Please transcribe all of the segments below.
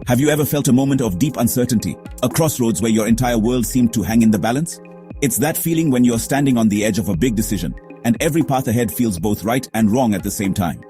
Have you ever felt a moment of deep uncertainty, a crossroads where your entire world seemed to hang in the balance? It's that feeling when you're standing on the edge of a big decision, and every path ahead feels both right and wrong at the same time.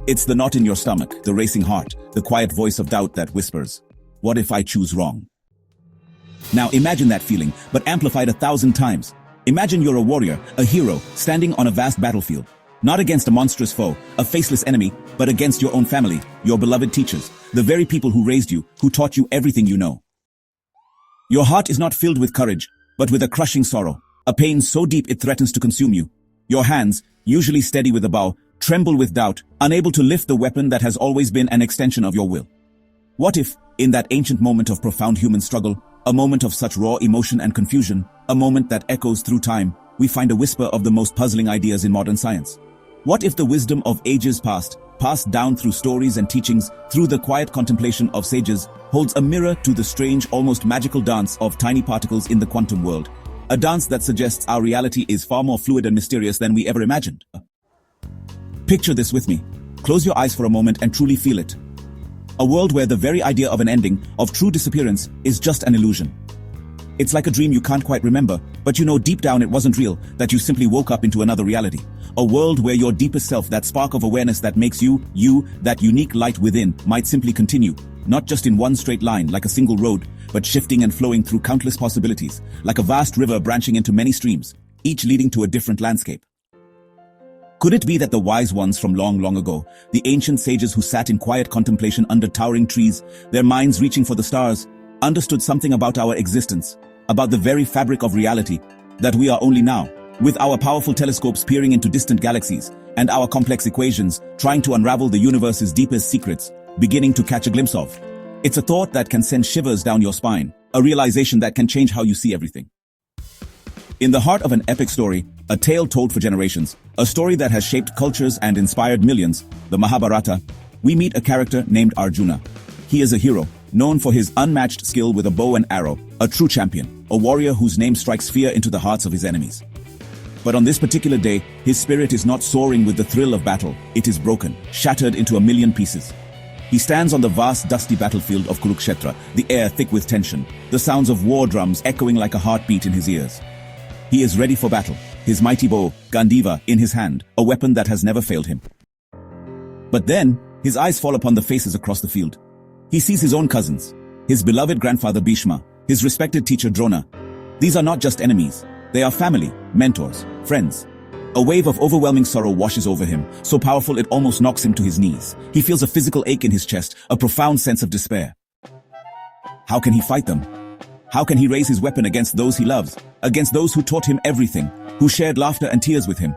It's the knot in your stomach, the racing heart, the quiet voice of doubt that whispers, "What if I choose wrong?" Now imagine that feeling, but amplified 1,000 times. Imagine you're a warrior, a hero, standing on a vast battlefield. Not against a monstrous foe, a faceless enemy, but against your own family, your beloved teachers, the very people who raised you, who taught you everything you know. Your heart is not filled with courage, but with a crushing sorrow, a pain so deep it threatens to consume you. Your hands, usually steady with a bow, tremble with doubt, unable to lift the weapon that has always been an extension of your will. What if, in that ancient moment of profound human struggle, a moment of such raw emotion and confusion, a moment that echoes through time, we find a whisper of the most puzzling ideas in modern science? What if the wisdom of ages past, passed down through stories and teachings, through the quiet contemplation of sages, holds a mirror to the strange, almost magical dance of tiny particles in the quantum world? A dance that suggests our reality is far more fluid and mysterious than we ever imagined. Picture this with me. Close your eyes for a moment and truly feel it. A world where the very idea of an ending, of true disappearance, is just an illusion. It's like a dream you can't quite remember, but you know deep down it wasn't real, that you simply woke up into another reality. A world where your deepest self, that spark of awareness that makes you, that unique light within, might simply continue, not just in one straight line like a single road, but shifting and flowing through countless possibilities, like a vast river branching into many streams, each leading to a different landscape. Could it be that the wise ones from long, long ago, the ancient sages who sat in quiet contemplation under towering trees, their minds reaching for the stars, understood something about our existence, about the very fabric of reality, that we are only now, with our powerful telescopes peering into distant galaxies, and our complex equations trying to unravel the universe's deepest secrets, beginning to catch a glimpse of? It's a thought that can send shivers down your spine, a realization that can change how you see everything. In the heart of an epic story, a tale told for generations, a story that has shaped cultures and inspired millions, the Mahabharata, we meet a character named Arjuna. He is a hero, known for his unmatched skill with a bow and arrow, a true champion, a warrior whose name strikes fear into the hearts of his enemies. But on this particular day, his spirit is not soaring with the thrill of battle. It is broken, shattered into a million pieces. He stands on the vast, dusty battlefield of Kurukshetra, the air thick with tension, the sounds of war drums echoing like a heartbeat in his ears. He is ready for battle, his mighty bow, Gandiva, in his hand, a weapon that has never failed him. But then, his eyes fall upon the faces across the field. He sees his own cousins, his beloved grandfather Bhishma, his respected teacher Drona. These are not just enemies. They are family, mentors, friends. A wave of overwhelming sorrow washes over him, so powerful it almost knocks him to his knees. He feels a physical ache in his chest, a profound sense of despair. How can he fight them? How can he raise his weapon against those he loves, against those who taught him everything, who shared laughter and tears with him?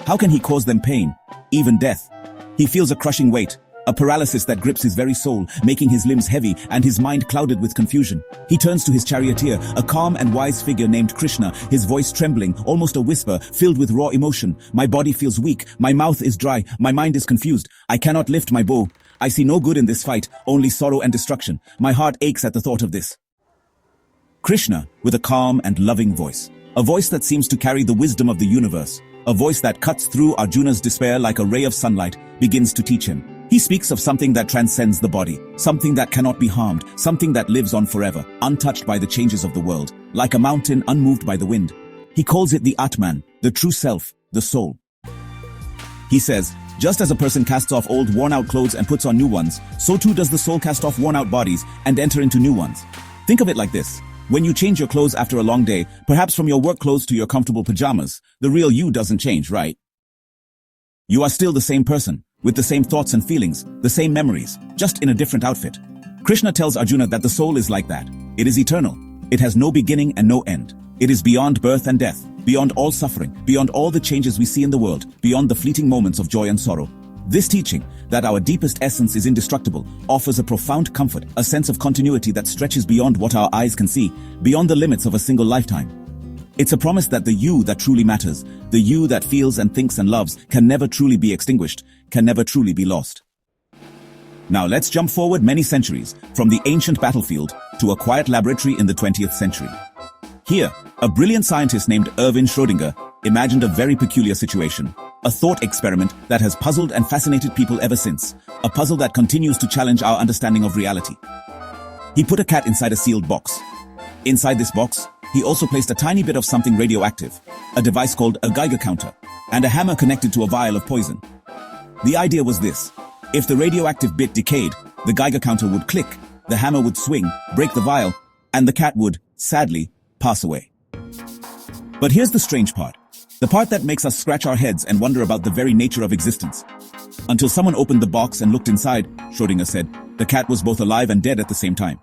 How can he cause them pain, even death? He feels a crushing weight, a paralysis that grips his very soul, making his limbs heavy and his mind clouded with confusion. He turns to his charioteer, a calm and wise figure named Krishna, his voice trembling, almost a whisper, filled with raw emotion. My body feels weak, my mouth is dry, my mind is confused. I cannot lift my bow. I see no good in this fight, only sorrow and destruction. My heart aches at the thought of this. Krishna, with a calm and loving voice, a voice that seems to carry the wisdom of the universe, a voice that cuts through Arjuna's despair like a ray of sunlight, begins to teach him. He speaks of something that transcends the body, something that cannot be harmed, something that lives on forever, untouched by the changes of the world, like a mountain unmoved by the wind. He calls it the Atman, the true self, the soul. He says, just as a person casts off old worn-out clothes and puts on new ones, so too does the soul cast off worn-out bodies and enter into new ones. Think of it like this. When you change your clothes after a long day, perhaps from your work clothes to your comfortable pajamas, the real you doesn't change, right? You are still the same person, with the same thoughts and feelings, the same memories, just in a different outfit. Krishna tells Arjuna that the soul is like that. It is eternal. It has no beginning and no end. It is beyond birth and death, beyond all suffering, beyond all the changes we see in the world, beyond the fleeting moments of joy and sorrow. This teaching, that our deepest essence is indestructible, offers a profound comfort, a sense of continuity that stretches beyond what our eyes can see, beyond the limits of a single lifetime. It's a promise that the you that truly matters, the you that feels and thinks and loves, can never truly be extinguished, can never truly be lost. Now let's jump forward many centuries, from the ancient battlefield to a quiet laboratory in the 20th century. Here, a brilliant scientist named Schrödinger imagined a very peculiar situation. A thought experiment that has puzzled and fascinated people ever since. A puzzle that continues to challenge our understanding of reality. He put a cat inside a sealed box. Inside this box, he also placed a tiny bit of something radioactive, a device called a Geiger counter, and a hammer connected to a vial of poison. The idea was this: if the radioactive bit decayed, the Geiger counter would click, the hammer would swing, break the vial, and the cat would, sadly, pass away. But here's the strange part. The part that makes us scratch our heads and wonder about the very nature of existence. Until someone opened the box and looked inside, Schrödinger said, the cat was both alive and dead at the same time.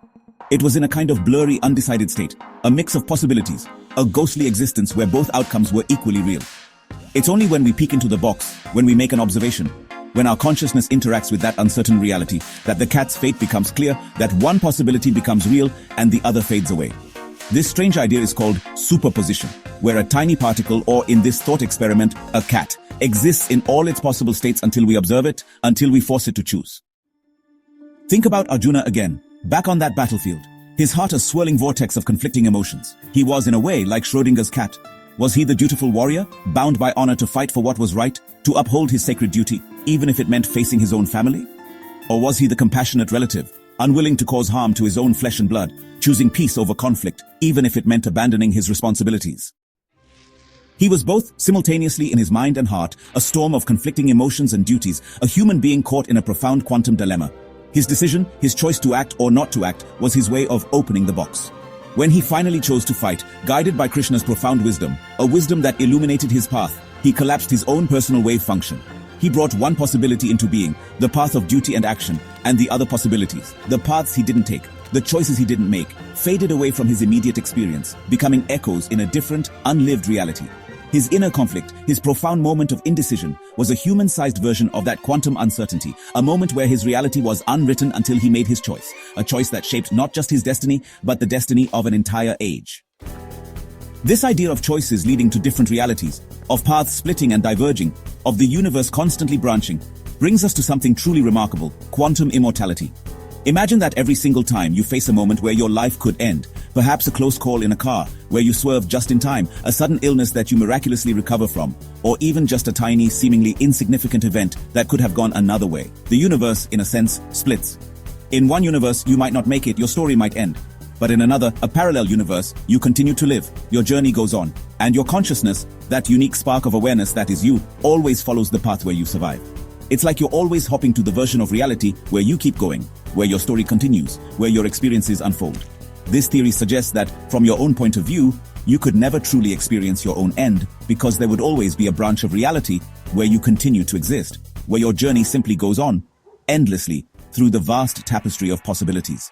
It was in a kind of blurry, undecided state, a mix of possibilities, a ghostly existence where both outcomes were equally real. It's only when we peek into the box, when we make an observation, when our consciousness interacts with that uncertain reality, that the cat's fate becomes clear, that one possibility becomes real and the other fades away. This strange idea is called superposition, where a tiny particle, or in this thought experiment, a cat, exists in all its possible states until we observe it, until we force it to choose. Think about Arjuna again, back on that battlefield. His heart a swirling vortex of conflicting emotions. He was, in a way, like Schrödinger's cat. Was he the dutiful warrior, bound by honor to fight for what was right, to uphold his sacred duty, even if it meant facing his own family? Or was he the compassionate relative, unwilling to cause harm to his own flesh and blood, choosing peace over conflict, even if it meant abandoning his responsibilities? He was both, simultaneously in his mind and heart, a storm of conflicting emotions and duties, a human being caught in a profound quantum dilemma. His decision, his choice to act or not to act, was his way of opening the box. When he finally chose to fight, guided by Krishna's profound wisdom, a wisdom that illuminated his path, he collapsed his own personal wave function. He brought one possibility into being, the path of duty and action, and the other possibilities, the paths he didn't take, the choices he didn't make, faded away from his immediate experience, becoming echoes in a different, unlived reality. His inner conflict, his profound moment of indecision, was a human-sized version of that quantum uncertainty, a moment where his reality was unwritten until he made his choice, a choice that shaped not just his destiny, but the destiny of an entire age. This idea of choices leading to different realities, of paths splitting and diverging, of the universe constantly branching, brings us to something truly remarkable: quantum immortality. Imagine that every single time you face a moment where your life could end, perhaps a close call in a car, where you swerve just in time, a sudden illness that you miraculously recover from, or even just a tiny, seemingly insignificant event that could have gone another way. The universe, in a sense, splits. In one universe, you might not make it, your story might end. But in another, a parallel universe, you continue to live, your journey goes on, and your consciousness, that unique spark of awareness that is you, always follows the path where you survive. It's like you're always hopping to the version of reality where you keep going, where your story continues, where your experiences unfold. This theory suggests that, from your own point of view, you could never truly experience your own end, because there would always be a branch of reality where you continue to exist, where your journey simply goes on, endlessly, through the vast tapestry of possibilities.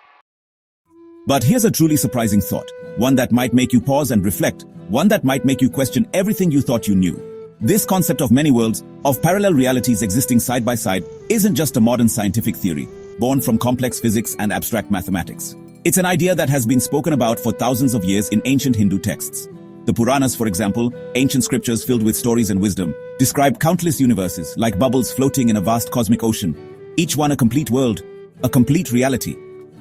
But here's a truly surprising thought, one that might make you pause and reflect, one that might make you question everything you thought you knew. This concept of many worlds, of parallel realities existing side by side, isn't just a modern scientific theory, born from complex physics and abstract mathematics. It's an idea that has been spoken about for thousands of years in ancient Hindu texts. The Puranas, for example, ancient scriptures filled with stories and wisdom, describe countless universes like bubbles floating in a vast cosmic ocean, each one a complete world, a complete reality.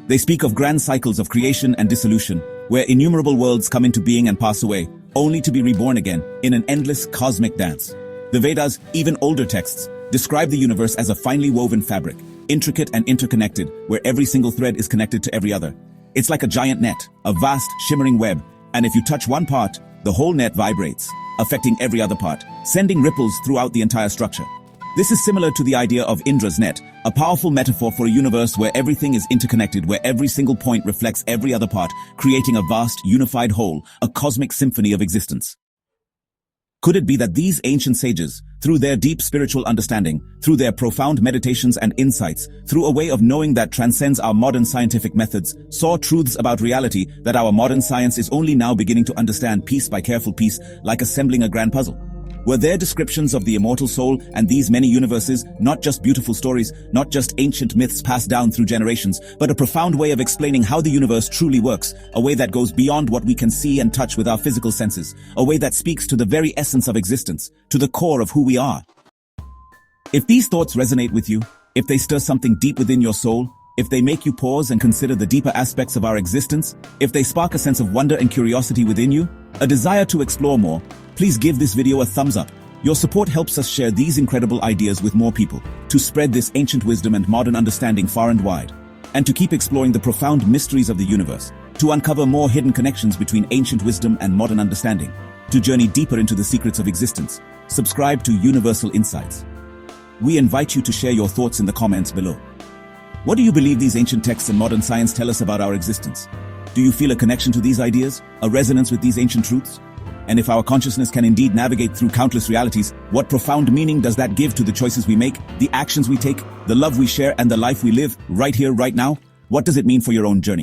They speak of grand cycles of creation and dissolution, where innumerable worlds come into being and pass away, only to be reborn again in an endless cosmic dance. The Vedas, even older texts, describe the universe as a finely woven fabric, intricate and interconnected, where every single thread is connected to every other. It's like a giant net, a vast, shimmering web, and if you touch one part, the whole net vibrates, affecting every other part, sending ripples throughout the entire structure. This is similar to the idea of Indra's net, a powerful metaphor for a universe where everything is interconnected, where every single point reflects every other part, creating a vast, unified whole, a cosmic symphony of existence. Could it be that these ancient sages, through their deep spiritual understanding, through their profound meditations and insights, through a way of knowing that transcends our modern scientific methods, saw truths about reality that our modern science is only now beginning to understand piece by careful piece, like assembling a grand puzzle? Were their descriptions of the immortal soul and these many universes not just beautiful stories, not just ancient myths passed down through generations, but a profound way of explaining how the universe truly works, a way that goes beyond what we can see and touch with our physical senses, a way that speaks to the very essence of existence, to the core of who we are? If these thoughts resonate with you, if they stir something deep within your soul, if they make you pause and consider the deeper aspects of our existence, if they spark a sense of wonder and curiosity within you, a desire to explore more, please give this video a thumbs up. Your support helps us share these incredible ideas with more people, to spread this ancient wisdom and modern understanding far and wide. and to keep exploring the profound mysteries of the universe, to uncover more hidden connections between ancient wisdom and modern understanding, to journey deeper into the secrets of existence. Subscribe to Universal Insights. We invite you to share your thoughts in the comments below. What do you believe these ancient texts and modern science tell us about our existence? Do you feel a connection to these ideas, a resonance with these ancient truths? And if our consciousness can indeed navigate through countless realities, what profound meaning does that give to the choices we make, the actions we take, the love we share, and the life we live right here, right now? What does it mean for your own journey?